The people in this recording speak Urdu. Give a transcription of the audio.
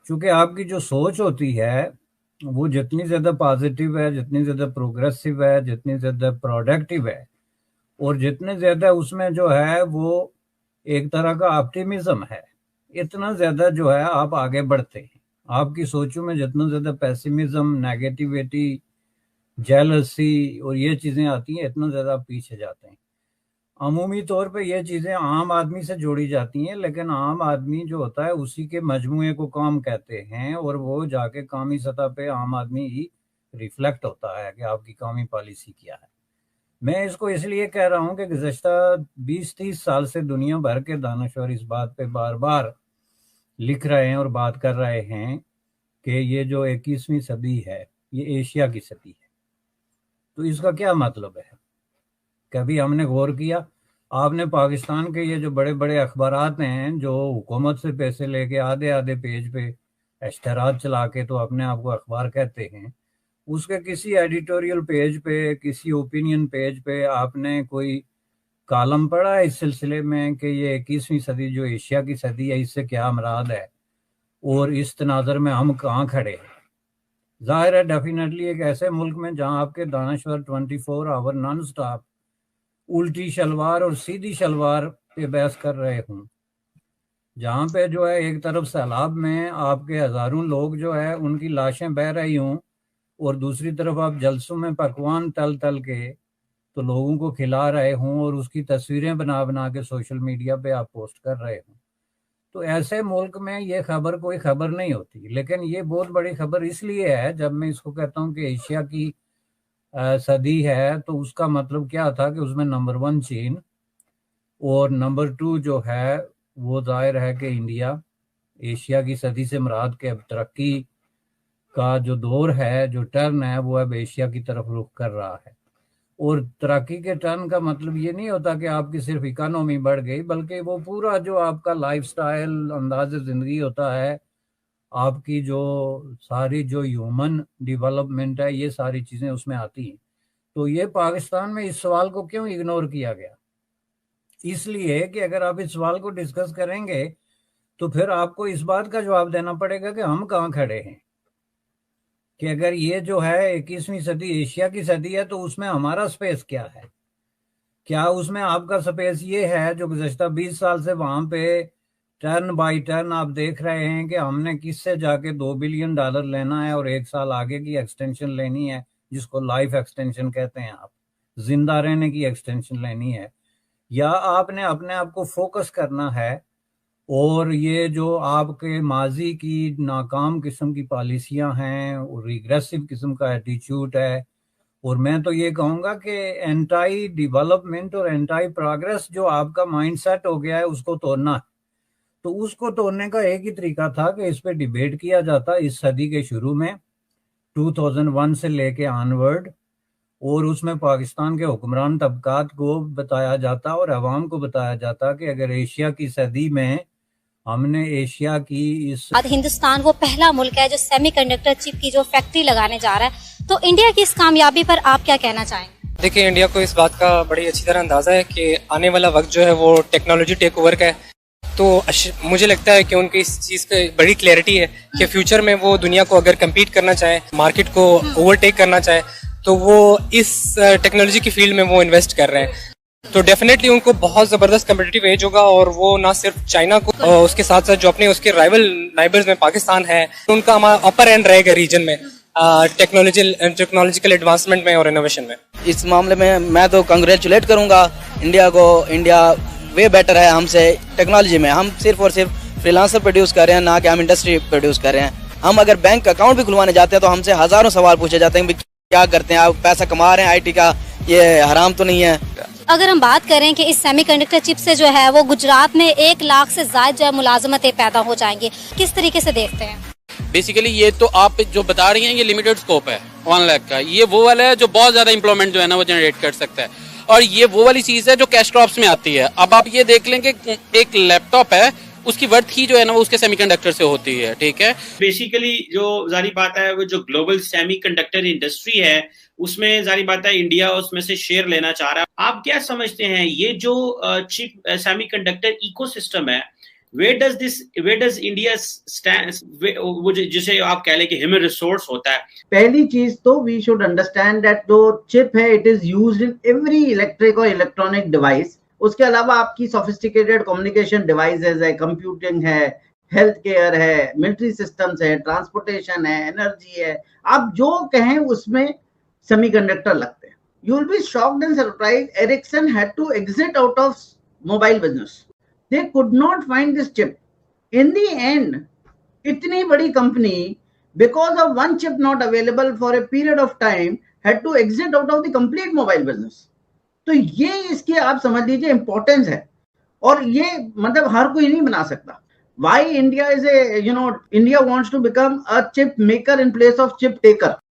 چونکہ آپ کی جو سوچ ہوتی ہے وہ جتنی زیادہ پازیٹیو ہے، جتنی زیادہ پروگریسو ہے، جتنی زیادہ پروڈکٹیو ہے، اور جتنے زیادہ اس میں جو ہے وہ ایک طرح کا آپٹیمزم ہے، اتنا زیادہ جو ہے آپ آگے بڑھتے ہیں۔ آپ کی سوچوں میں جتنا زیادہ پیسیمزم، نیگیٹیویٹی، جیلسی اور یہ چیزیں آتی ہیں، اتنا زیادہ آپ پیچھے جاتے ہیں۔ عمومی طور پہ یہ چیزیں عام آدمی سے جوڑی جاتی ہیں، لیکن عام آدمی جو ہوتا ہے اسی کے مجموعے کو قوم کہتے ہیں، اور وہ جا کے قومی سطح پہ عام آدمی ہی ریفلیکٹ ہوتا ہے کہ آپ کی قومی پالیسی کیا ہے۔ میں اس کو اس لیے کہہ رہا ہوں کہ گزشتہ 20-30 سال سے دنیا بھر کے دانشور اس بات پہ بار بار لکھ رہے ہیں اور بات کر رہے ہیں کہ یہ جو 21ویں صدی ہے یہ ایشیا کی صدی ہے۔ تو اس کا کیا مطلب ہے؟ کبھی ہم نے غور کیا؟ آپ نے پاکستان کے یہ جو بڑے بڑے اخبارات ہیں جو حکومت سے پیسے لے کے آدھے آدھے پیج پہ اشتہارات چلا کے تو اپنے آپ کو اخبار کہتے ہیں، اس کے کسی ایڈیٹوریل پیج پہ، کسی اوپینین پیج پہ آپ نے کوئی کالم پڑھا ہے اس سلسلے میں کہ یہ 21ویں صدی جو ایشیا کی صدی ہے اس سے کیا مراد ہے اور اس تناظر میں ہم کہاں کھڑے ہیں؟ ظاہر ہے ڈیفینیٹلی ایک ایسے ملک میں جہاں آپ کے دانشور 24 آور نان سٹاپ الٹی شلوار اور سیدھی شلوار پہ بحث کر رہے ہوں، جہاں پہ جو ہے ایک طرف سیلاب میں آپ کے ہزاروں لوگ جو ہے ان کی لاشیں بہہ رہی ہوں، اور دوسری طرف آپ جلسوں میں پکوان تل تل کے تو لوگوں کو کھلا رہے ہوں اور اس کی تصویریں بنا بنا کے سوشل میڈیا پہ آپ پوسٹ کر رہے ہوں، تو ایسے ملک میں یہ خبر کوئی خبر نہیں ہوتی۔ لیکن یہ بہت بڑی خبر اس لیے ہے، جب میں اس کو کہتا ہوں کہ ایشیا کی صدی ہے تو اس کا مطلب کیا تھا کہ اس میں نمبر 1 چین اور نمبر 2 جو ہے وہ ظاہر ہے کہ انڈیا۔ ایشیا کی صدی سے مراد کہ اب ترقی کا جو دور ہے، جو ٹرن ہے، وہ اب ایشیا کی طرف رخ کر رہا ہے، اور ترقی کے ٹرن کا مطلب یہ نہیں ہوتا کہ آپ کی صرف اکانومی بڑھ گئی، بلکہ وہ پورا جو آپ کا لائف سٹائل، انداز زندگی ہوتا ہے، آپ کی جو ساری جو ہیومن ڈیولپمنٹ ہے، یہ ساری چیزیں اس میں آتی ہیں۔ تو یہ پاکستان میں اس سوال کو کیوں اگنور کیا گیا؟ اس لیے کہ اگر آپ اس سوال کو ڈسکس کریں گے تو پھر آپ کو اس بات کا جواب دینا پڑے گا کہ ہم کہاں کھڑے ہیں، کہ اگر یہ جو ہے 21ویں صدی ایشیا کی صدی ہے تو اس میں ہمارا سپیس کیا ہے؟ کیا اس میں آپ کا سپیس یہ ہے جو گزشتہ 20 سال سے وہاں پہ ٹرن بائی ٹرن آپ دیکھ رہے ہیں کہ ہم نے کس سے جا کے $2 بلین لینا ہے اور 1 سال آگے کی ایکسٹینشن لینی ہے، جس کو لائف ایکسٹینشن کہتے ہیں، آپ زندہ رہنے کی ایکسٹینشن لینی ہے، یا آپ نے اپنے آپ کو فوکس کرنا ہے اور یہ جو آپ کے ماضی کی ناکام قسم کی پالیسیاں ہیں اور ریگریسو قسم کا ایٹیچیوڈ ہے، اور میں تو یہ کہوں گا کہ اینٹائی ڈیولپمنٹ اور اینٹائی پروگریس جو آپ کا مائنڈ سیٹ ہو گیا ہے اس کو توڑنا ہے۔ تو اس کو توڑنے کا ایک ہی طریقہ تھا کہ اس پہ ڈیبیٹ کیا جاتا اس صدی کے شروع میں 2001 سے لے کے آنورڈ، اور اس میں پاکستان کے حکمران طبقات کو بتایا جاتا اور عوام کو بتایا جاتا کہ اگر ایشیا کی صدی میں ہم نے ایشیا کی اس ہندوستان وہ پہلا ملک ہے جو سیمی کنڈکٹر چپ کی جو فیکٹری لگانے جا رہا ہے، تو انڈیا کی اس کامیابی پر آپ کیا کہنا چاہیں گے؟ دیکھیں، انڈیا کو اس بات کا بڑی اچھی طرح اندازہ ہے کہ آنے والا وقت جو ہے وہ ٹیکنالوجی ٹیک اوور کا ہے، تو مجھے لگتا ہے کہ ان کی اس چیز کی بڑی کلیئرٹی ہے کہ فیوچر میں وہ دنیا کو اگر کمپیٹ کرنا چاہیں، مارکیٹ کو اوور ٹیک کرنا چاہیں، تو وہ اس ٹیکنالوجی کی فیلڈ میں وہ انویسٹ کر رہے ہیں، تو ڈیفینیٹلی ان کو بہت زبردست کمپٹیٹیو ایج ہوگا، اور وہ نہ صرف چائنا کو، اس کے ساتھ ساتھ جو اپنے اس کے رائیول نائبرز میں پاکستان ہے، ان کا اپر اینڈ رہے گا ریجن میں ٹیکنالوجیکل ایڈوانسمنٹ میں اور انوویشن میں۔ اس معاملے میں تو کنگریچولیٹ کروں گا انڈیا کو۔ انڈیا وے بیٹر ہے ہم سے ٹیکنالوجی میں، ہم صرف اور صرف فری لانسر پروڈیوس کر رہے ہیں، نہ کہ ہم انڈسٹری پروڈیوس کر رہے ہیں۔ ہم اگر بینک اکاؤنٹ بھی کھلوانے جاتے ہیں تو ہم سے ہزاروں سوال پوچھے جاتے ہیں کہ کیا کرتے ہیں آپ، پیسہ کما رہے ہیں آئی ٹی کا، یہ حرام تو نہیں ہے؟ اگر ہم بات کریں کہ اس سیمی کنڈکٹر چپ سے جو ہے وہ گجرات میں 1 لاکھ سے زائد جو ہے ملازمتیں پیدا ہو جائیں گی، کس طریقے سے دیکھتے ہیں؟ بیسیکلی یہ تو آپ جو بتا رہی ہیں یہ لمیٹڈ اسکوپ ہے 1 لاکھ کا، یہ وہ والا ہے جو بہت زیادہ امپلائمنٹ جو ہے نا وہ جنریٹ کر سکتا ہے، اور یہ وہ والی چیز ہے جو کیش کراپس میں آتی ہے۔ اب آپ یہ دیکھ لیں کہ ایک لیپ ٹاپ ہے، اس کی ورتھ ہی جو ہے نا وہ اس کے سیمی کنڈکٹر سے ہوتی ہے، ٹھیک ہے۔ بیسیکلی جو ظاہری بات ہے وہ جو گلوبل سیمی کنڈکٹر انڈسٹری ہے اس میں ظاہری بات ہے انڈیا اس میں سے شیئر لینا چاہ رہا ہے۔ آپ کیا سمجھتے ہیں یہ جو چپ سیمی کنڈکٹر ایکو سسٹم ہے where does India stand, وہ جسے آپ کہہ لیں کہ human resource ہوتا ہے. پہلی چیز تو we should understand that جو chip ہے it is used in every electric or electronic device. اس کے علاوہ آپ کی sophisticated communication devices ہے, computing ہے, ہیلتھ کیئر ہے, ملٹری سسٹمز ہے, ٹرانسپورٹیشن ہے, انرجی ہے, آپ جو کہیں اس میں سیمی کنڈکٹر لگتے ہیں. You will be shocked and surprised. Ericsson had to exit out of mobile business. They could not find this chip. In the end, اتنی بڑی company, because of one chip not available for a period of time, had to exit out of the complete mobile business. تو یہ اس کی آپ سمجھ لیجئے امپورٹنس ہے, اور یہ مطلب ہر کوئی نہیں بنا سکتا. Why India is India wants to become a chip maker in place of chip taker.